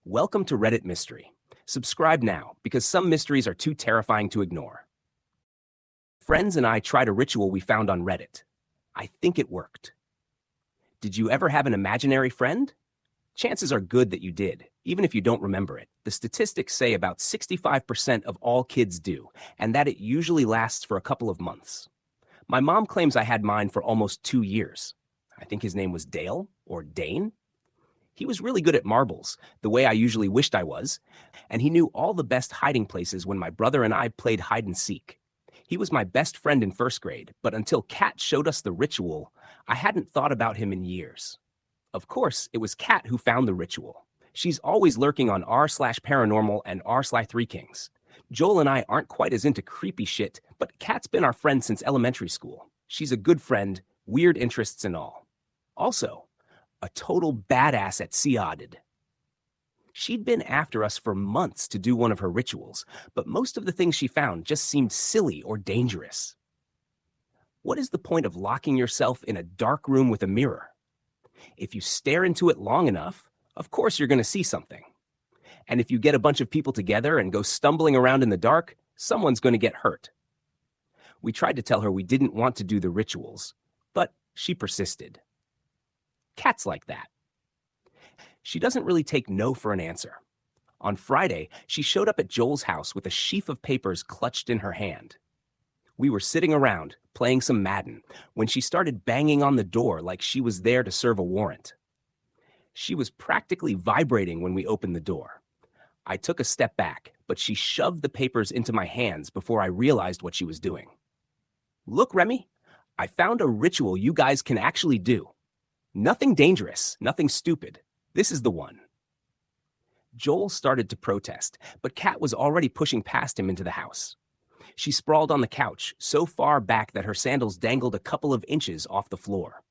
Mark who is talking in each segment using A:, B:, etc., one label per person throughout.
A: Welcome to Reddit Mystery. Subscribe now, because some mysteries are too terrifying to ignore. Friends and I tried a ritual we found on Reddit. I think it worked. Did you ever have an imaginary friend? Chances are good that you did, even if you don't remember it. The statistics say about 65% of all kids do, and that it usually lasts for a couple of months. My mom claims I had mine for almost 2 years. I think his name was Dale or Dane. He was really good at marbles, the way I usually wished I was, and he knew all the best hiding places when my brother and I played hide and seek. He was my best friend in first grade, but until Kat showed us the ritual, I hadn't thought about him in years. Of course, it was Kat who found the ritual. She's always lurking on r/paranormal and r/3kings. Joel and I aren't quite as into creepy shit, but Kat's been our friend since elementary school. She's a good friend, weird interests and all. Also, a total badass at Siadid. She'd been after us for months to do one of her rituals, but most of the things she found just seemed silly or dangerous. What is the point of locking yourself in a dark room with a mirror? If you stare into it long enough, of course you're going to see something. And if you get a bunch of people together and go stumbling around in the dark, someone's going to get hurt. We tried to tell her we didn't want to do the rituals, but she persisted. Kat's like that. She doesn't really take no for an answer. On Friday, she showed up at Joel's house with a sheaf of papers clutched in her hand. We were sitting around, playing some Madden, when she started banging on the door like she was there to serve a warrant. She was practically vibrating when we opened the door. I took a step back, but she shoved the papers into my hands before I realized what she was doing. Look, Remy, I found a ritual you guys can actually do. Nothing dangerous, nothing stupid. This is the one. Joel started to protest, but Kat was already pushing past him into the house. She sprawled on the couch, so far back that her sandals dangled a couple of inches off the floor.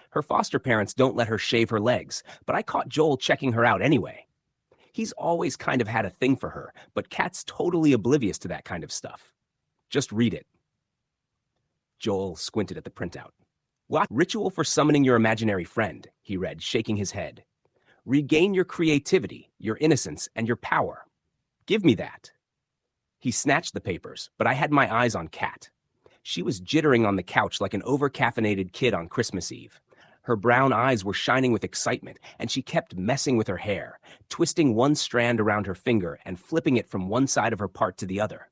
A: Her foster parents don't let her shave her legs, but I caught Joel checking her out anyway. He's always kind of had a thing for her, but Kat's totally oblivious to that kind of stuff. Just read it. Joel squinted at the printout. What? Ritual for summoning your imaginary friend, he read, shaking his head. Regain your creativity, your innocence, and your power. Give me that. He snatched the papers, but I had my eyes on Kat. She was jittering on the couch like an over-caffeinated kid on Christmas Eve. Her brown eyes were shining with excitement, and she kept messing with her hair, twisting one strand around her finger and flipping it from one side of her part to the other.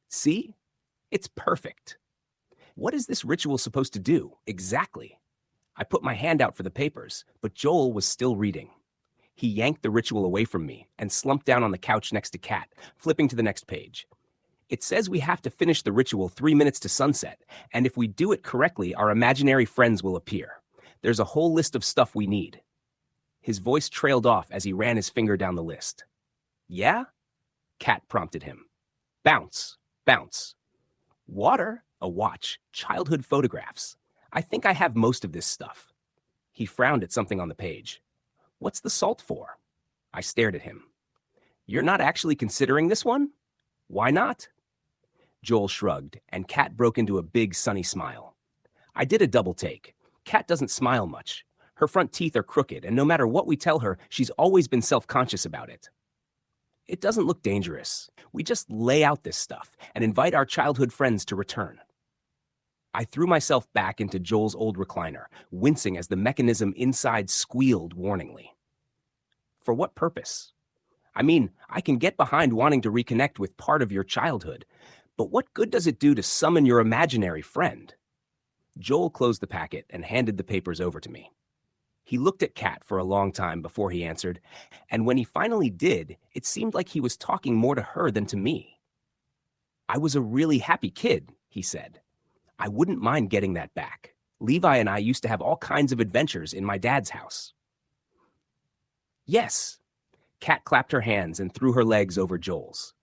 A: See? It's perfect. What is this ritual supposed to do, exactly? I put my hand out for the papers, but Joel was still reading. He yanked the ritual away from me and slumped down on the couch next to Kat, flipping to the next page. It says we have to finish the ritual 3 minutes to sunset, and if we do it correctly, our imaginary friends will appear. There's a whole list of stuff we need. His voice trailed off as he ran his finger down the list. Yeah? Kat prompted him. Bounce, bounce. Water, a watch, childhood photographs. I think I have most of this stuff. He frowned at something on the page. What's the salt for? I stared at him. You're not actually considering this one? Why not? Joel shrugged, and Kat broke into a big, sunny smile. I did a double take. Kat doesn't smile much. Her front teeth are crooked, and no matter what we tell her, she's always been self-conscious about it. It doesn't look dangerous. We just lay out this stuff and invite our childhood friends to return. I threw myself back into Joel's old recliner, wincing as the mechanism inside squealed warningly. For what purpose? I mean, I can get behind wanting to reconnect with part of your childhood, but what good does it do to summon your imaginary friend? Joel closed the packet and handed the papers over to me. He looked at Kat for a long time before he answered, and when he finally did, it seemed like he was talking more to her than to me. I was a really happy kid, he said. I wouldn't mind getting that back. Levi and I used to have all kinds of adventures in my dad's house. Yes. Kat clapped her hands and threw her legs over Joel's.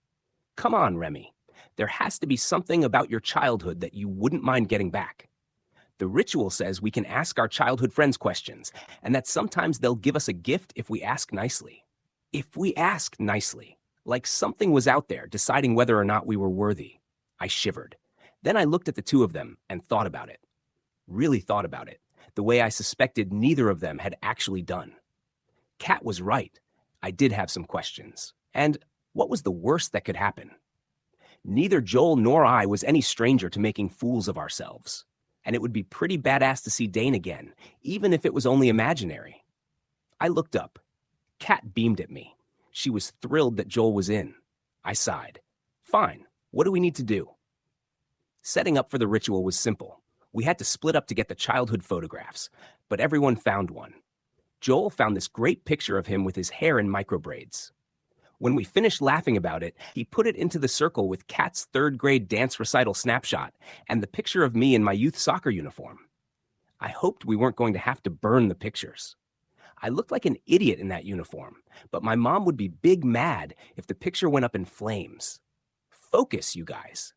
A: Come on, Remy. There has to be something about your childhood that you wouldn't mind getting back. The ritual says we can ask our childhood friends questions, and that sometimes they'll give us a gift if we ask nicely. If we ask nicely, like something was out there deciding whether or not we were worthy. I shivered. Then I looked at the two of them and thought about it. Really thought about it, the way I suspected neither of them had actually done. Kat was right. I did have some questions. And what was the worst that could happen? Neither Joel nor I was any stranger to making fools of ourselves. And it would be pretty badass to see Dane again, even if it was only imaginary. I looked up. Kat beamed at me. She was thrilled that Joel was in. I sighed. Fine, what do we need to do? Setting up for the ritual was simple. We had to split up to get the childhood photographs, but everyone found one. Joel found this great picture of him with his hair in microbraids. When we finished laughing about it, he put it into the circle with Kat's third-grade dance recital snapshot and the picture of me in my youth soccer uniform. I hoped we weren't going to have to burn the pictures. I looked like an idiot in that uniform, but my mom would be big mad if the picture went up in flames. Focus, you guys.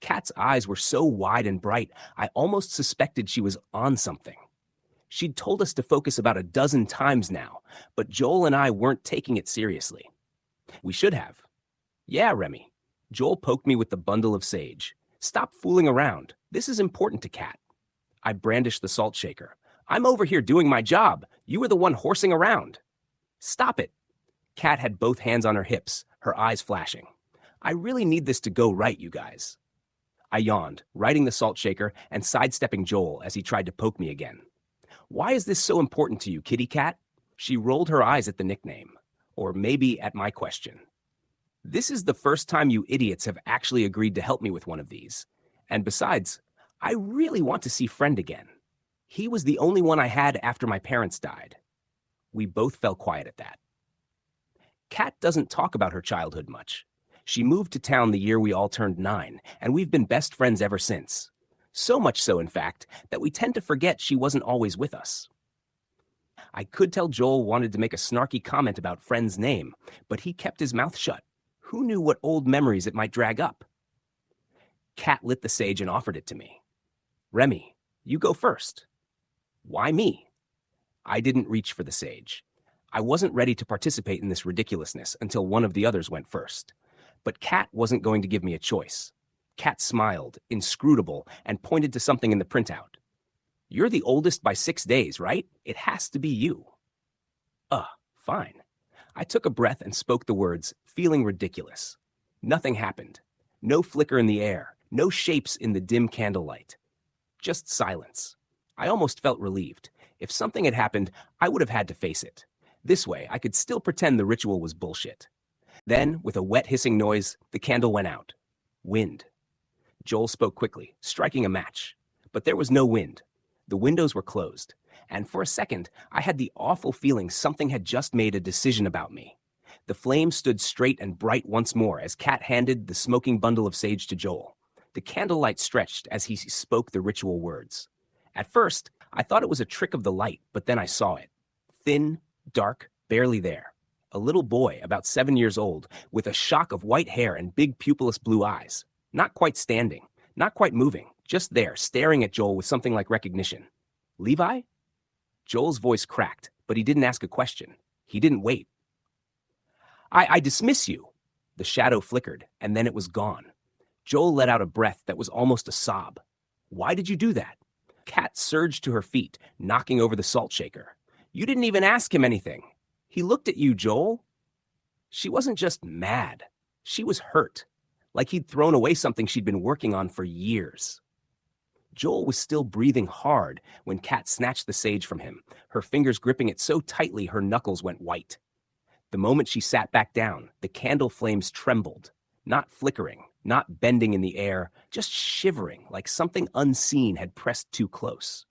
A: Kat's eyes were so wide and bright, I almost suspected she was on something. She'd told us to focus about a dozen times now, but Joel and I weren't taking it seriously. We should have. Yeah, Remy. Joel poked me with the bundle of sage. Stop fooling around. This is important to Kat. I brandished the salt shaker. I'm over here doing my job. You were the one horsing around. Stop it. Kat had both hands on her hips, her eyes flashing. I really need this to go right, you guys. I yawned, righting the salt shaker and sidestepping Joel as he tried to poke me again. Why is this so important to you, Kitty Cat? She rolled her eyes at the nickname. Or maybe at my question. This is the first time you idiots have actually agreed to help me with one of these. And besides, I really want to see Friend again. He was the only one I had after my parents died. We both fell quiet at that. Kat doesn't talk about her childhood much. She moved to town the year we all turned 9, and we've been best friends ever since. So much so, in fact, that we tend to forget she wasn't always with us. I could tell Joel wanted to make a snarky comment about Friend's name, but he kept his mouth shut. Who knew what old memories it might drag up? Kat lit the sage and offered it to me. Remy, you go first. Why me? I didn't reach for the sage. I wasn't ready to participate in this ridiculousness until one of the others went first. But Kat wasn't going to give me a choice. Kat smiled, inscrutable, and pointed to something in the printout. You're the oldest by 6 days, right? It has to be you. Fine. I took a breath and spoke the words, feeling ridiculous. Nothing happened. No flicker in the air, no shapes in the dim candlelight. Just silence. I almost felt relieved. If something had happened, I would have had to face it. This way, I could still pretend the ritual was bullshit. Then, with a wet hissing noise, the candle went out. Wind. Joel spoke quickly, striking a match. But there was no wind. The windows were closed, and for a second, I had the awful feeling something had just made a decision about me. The flame stood straight and bright once more as Kat handed the smoking bundle of sage to Joel. The candlelight stretched as he spoke the ritual words. At first, I thought it was a trick of the light, but then I saw it. Thin, dark, barely there. A little boy, about 7 years old, with a shock of white hair and big pupilless blue eyes. Not quite standing, not quite moving, just there, staring at Joel with something like recognition. Levi? Joel's voice cracked, but he didn't ask a question. He didn't wait. I dismiss you. The shadow flickered, and then it was gone. Joel let out a breath that was almost a sob. Why did you do that? Kat surged to her feet, knocking over the salt shaker. You didn't even ask him anything. He looked at you, Joel. She wasn't just mad. She was hurt, like he'd thrown away something she'd been working on for years. Joel was still breathing hard when Kat snatched the sage from him, her fingers gripping it so tightly her knuckles went white. The moment she sat back down, the candle flames trembled, not flickering, not bending in the air, just shivering like something unseen had pressed too close.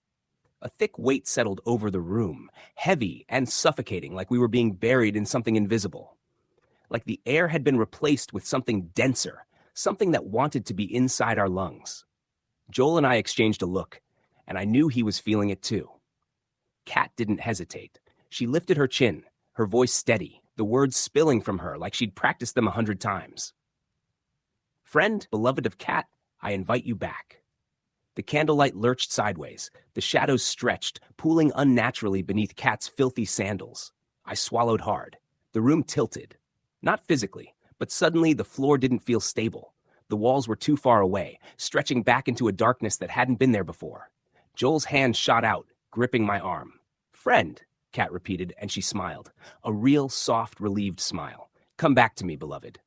A: A thick weight settled over the room, heavy and suffocating like we were being buried in something invisible. Like the air had been replaced with something denser, something that wanted to be inside our lungs. Joel and I exchanged a look, and I knew he was feeling it too. Kat didn't hesitate. She lifted her chin, her voice steady, the words spilling from her like she'd practiced them 100 times. Friend, beloved of Kat, I invite you back. The candlelight lurched sideways, the shadows stretched, pooling unnaturally beneath Kat's filthy sandals. I swallowed hard. The room tilted. Not physically, but suddenly the floor didn't feel stable. The walls were too far away, stretching back into a darkness that hadn't been there before. Joel's hand shot out, gripping my arm. Friend, Kat repeated, and she smiled. A real, soft, relieved smile. Come back to me, beloved.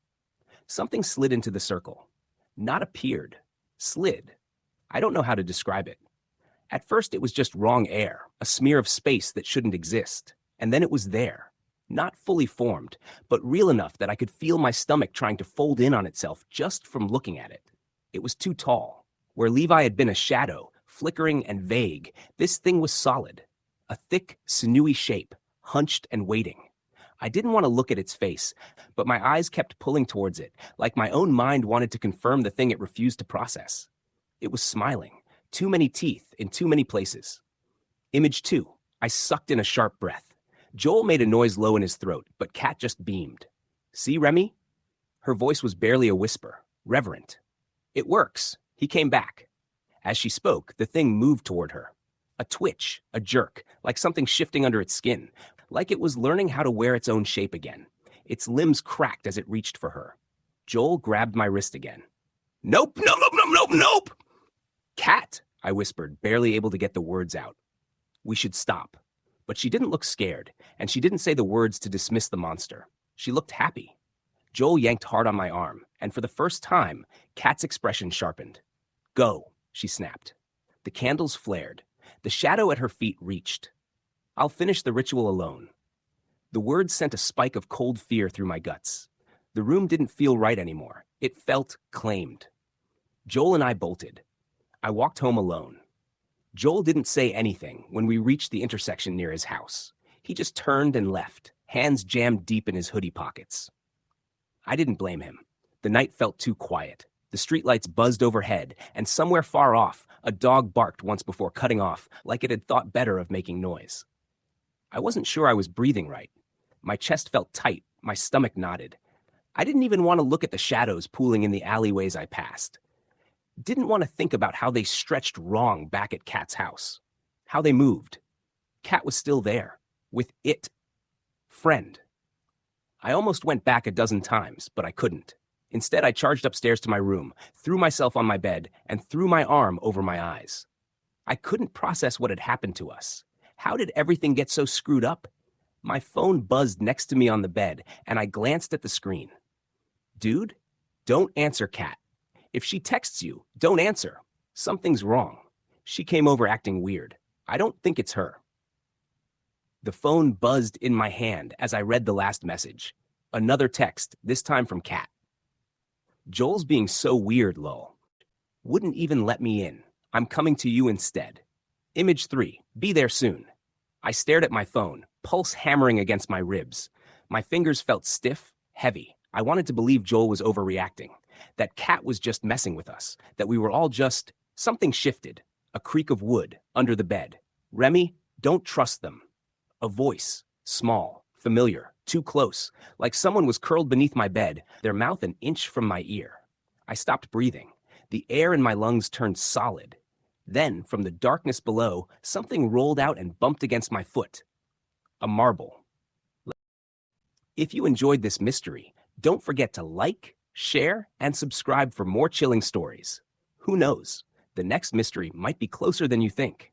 A: Something slid into the circle. Not appeared. Slid. I don't know how to describe it. At first, it was just wrong air, a smear of space that shouldn't exist. And then it was there. Not fully formed, but real enough that I could feel my stomach trying to fold in on itself just from looking at it. It was too tall. Where Levi had been a shadow, flickering and vague, this thing was solid. A thick, sinewy shape, hunched and waiting. I didn't want to look at its face, but my eyes kept pulling towards it, like my own mind wanted to confirm the thing it refused to process. It was smiling. Too many teeth in too many places. Image 2. I sucked in a sharp breath. Joel made a noise low in his throat, but Kat just beamed. See, Remy? Her voice was barely a whisper, reverent. It works. He came back. As she spoke, the thing moved toward her. A twitch, a jerk, like something shifting under its skin, like it was learning how to wear its own shape again. Its limbs cracked as it reached for her. Joel grabbed my wrist again. Nope, nope, nope, nope, nope, nope! Kat, I whispered, barely able to get the words out. We should stop. But she didn't look scared, and she didn't say the words to dismiss the monster. She looked happy. Joel yanked hard on my arm, and for the first time, Kat's expression sharpened. Go, she snapped. The candles flared. The shadow at her feet reached. I'll finish the ritual alone. The words sent a spike of cold fear through my guts. The room didn't feel right anymore. It felt claimed. Joel and I bolted. I walked home alone. Joel didn't say anything when we reached the intersection near his house. He just turned and left, hands jammed deep in his hoodie pockets. I didn't blame him. The night felt too quiet. The streetlights buzzed overhead, and somewhere far off, a dog barked once before cutting off, like it had thought better of making noise. I wasn't sure I was breathing right. My chest felt tight, my stomach knotted. I didn't even want to look at the shadows pooling in the alleyways I passed. Didn't want to think about how they stretched wrong back at Kat's house. How they moved. Kat was still there. With it. Friend. I almost went back a dozen times, but I couldn't. Instead, I charged upstairs to my room, threw myself on my bed, and threw my arm over my eyes. I couldn't process what had happened to us. How did everything get so screwed up? My phone buzzed next to me on the bed, and I glanced at the screen. Dude, don't answer Kat. If she texts you, don't answer. Something's wrong. She came over acting weird. I don't think it's her. The phone buzzed in my hand as I read the last message. Another text, this time from Kat. Joel's being so weird, lol. Wouldn't even let me in. I'm coming to you instead. Image 3, be there soon. I stared at my phone, pulse hammering against my ribs. My fingers felt stiff, heavy. I wanted to believe Joel was overreacting. That Kat was just messing with us. That we were all just... Something shifted. A creak of wood, under the bed. Remy, don't trust them. A voice. Small. Familiar. Too close. Like someone was curled beneath my bed, their mouth an inch from my ear. I stopped breathing. The air in my lungs turned solid. Then, from the darkness below, something rolled out and bumped against my foot. A marble. If you enjoyed this mystery, don't forget to like, share, and subscribe for more chilling stories. Who knows? The next mystery might be closer than you think.